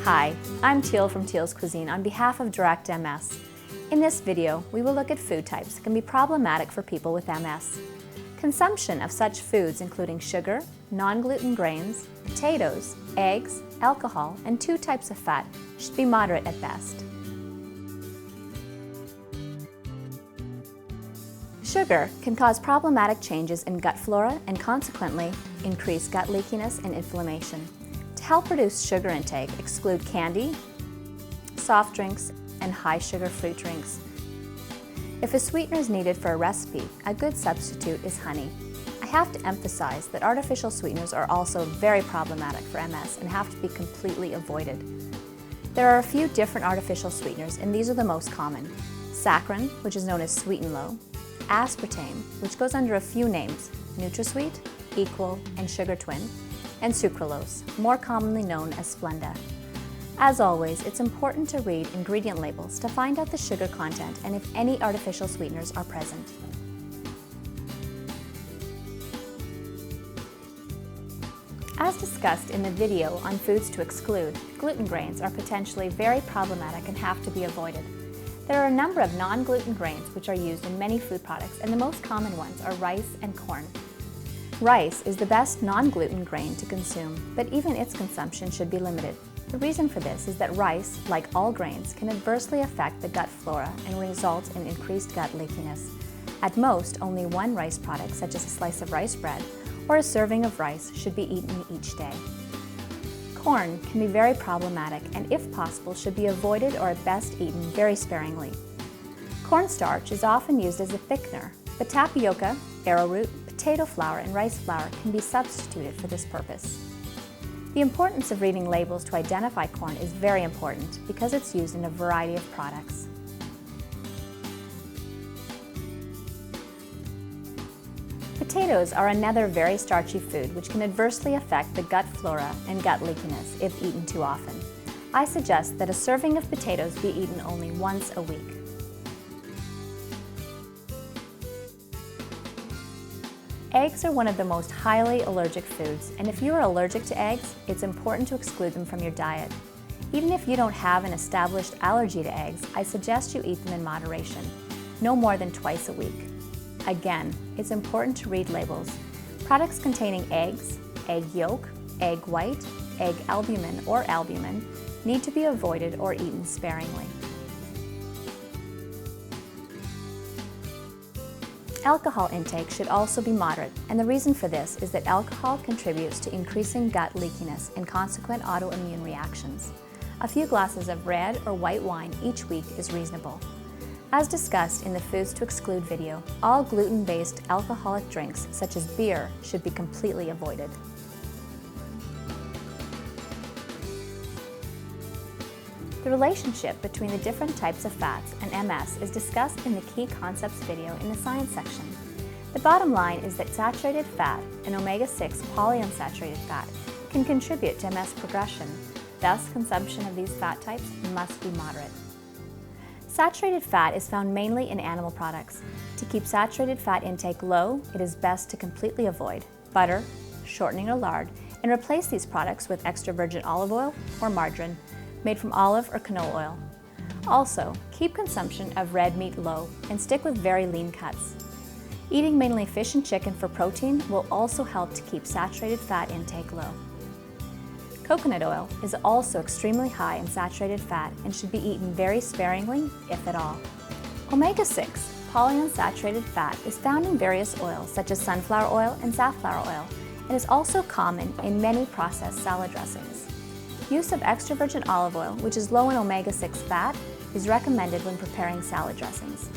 Hi, I'm Teal from Teal's Cuisine on behalf of Direct MS. In this video, we will look at food types that can be problematic for people with MS. Consumption of such foods including sugar, non-gluten grains, potatoes, eggs, alcohol, and 2 types of fat should be moderate at best. Sugar can cause problematic changes in gut flora and consequently increase gut leakiness and inflammation. To help reduce sugar intake, exclude candy, soft drinks, and high-sugar fruit drinks. If a sweetener is needed for a recipe, a good substitute is honey. I have to emphasize that artificial sweeteners are also very problematic for MS and have to be completely avoided. There are a few different artificial sweeteners, and these are the most common. Saccharin, which is known as Sweet and Low, aspartame, which goes under a few names, NutraSweet, Equal, and Sugar Twin, and sucralose, more commonly known as Splenda. As always, it's important to read ingredient labels to find out the sugar content and if any artificial sweeteners are present. As discussed in the video on foods to exclude, gluten grains are potentially very problematic and have to be avoided. There are a number of non-gluten grains which are used in many food products, and the most common ones are rice and corn. Rice is the best non-gluten grain to consume, but even its consumption should be limited. The reason for this is that rice, like all grains, can adversely affect the gut flora and result in increased gut leakiness. At most, only one rice product, such as a slice of rice bread or a serving of rice, should be eaten each day. Corn can be very problematic and, if possible, should be avoided or at best eaten very sparingly. Cornstarch is often used as a thickener, but tapioca, arrowroot, potato flour, and rice flour can be substituted for this purpose. The importance of reading labels to identify corn is very important because it's used in a variety of products. Potatoes are another very starchy food which can adversely affect the gut flora and gut leakiness if eaten too often. I suggest that a serving of potatoes be eaten only once a week. Eggs are one of the most highly allergic foods, and if you are allergic to eggs, it's important to exclude them from your diet. Even if you don't have an established allergy to eggs, I suggest you eat them in moderation, no more than twice a week. Again, it's important to read labels. Products containing eggs, egg yolk, egg white, egg albumin or albumin need to be avoided or eaten sparingly. Alcohol intake should also be moderate, and the reason for this is that alcohol contributes to increasing gut leakiness and consequent autoimmune reactions. A few glasses of red or white wine each week is reasonable. As discussed in the Foods to Exclude video, all gluten-based alcoholic drinks, such as beer, should be completely avoided. The relationship between the different types of fats and MS is discussed in the Key Concepts video in the Science section. The bottom line is that saturated fat and omega-6 polyunsaturated fat can contribute to MS progression. Thus, consumption of these fat types must be moderate. Saturated fat is found mainly in animal products. To keep saturated fat intake low, it is best to completely avoid butter, shortening or lard, and replace these products with extra virgin olive oil or margarine made from olive or canola oil. Also, keep consumption of red meat low and stick with very lean cuts. Eating mainly fish and chicken for protein will also help to keep saturated fat intake low. Coconut oil is also extremely high in saturated fat and should be eaten very sparingly, if at all. Omega-6 polyunsaturated fat is found in various oils such as sunflower oil and safflower oil and is also common in many processed salad dressings. Use of extra virgin olive oil, which is low in omega-6 fat, is recommended when preparing salad dressings.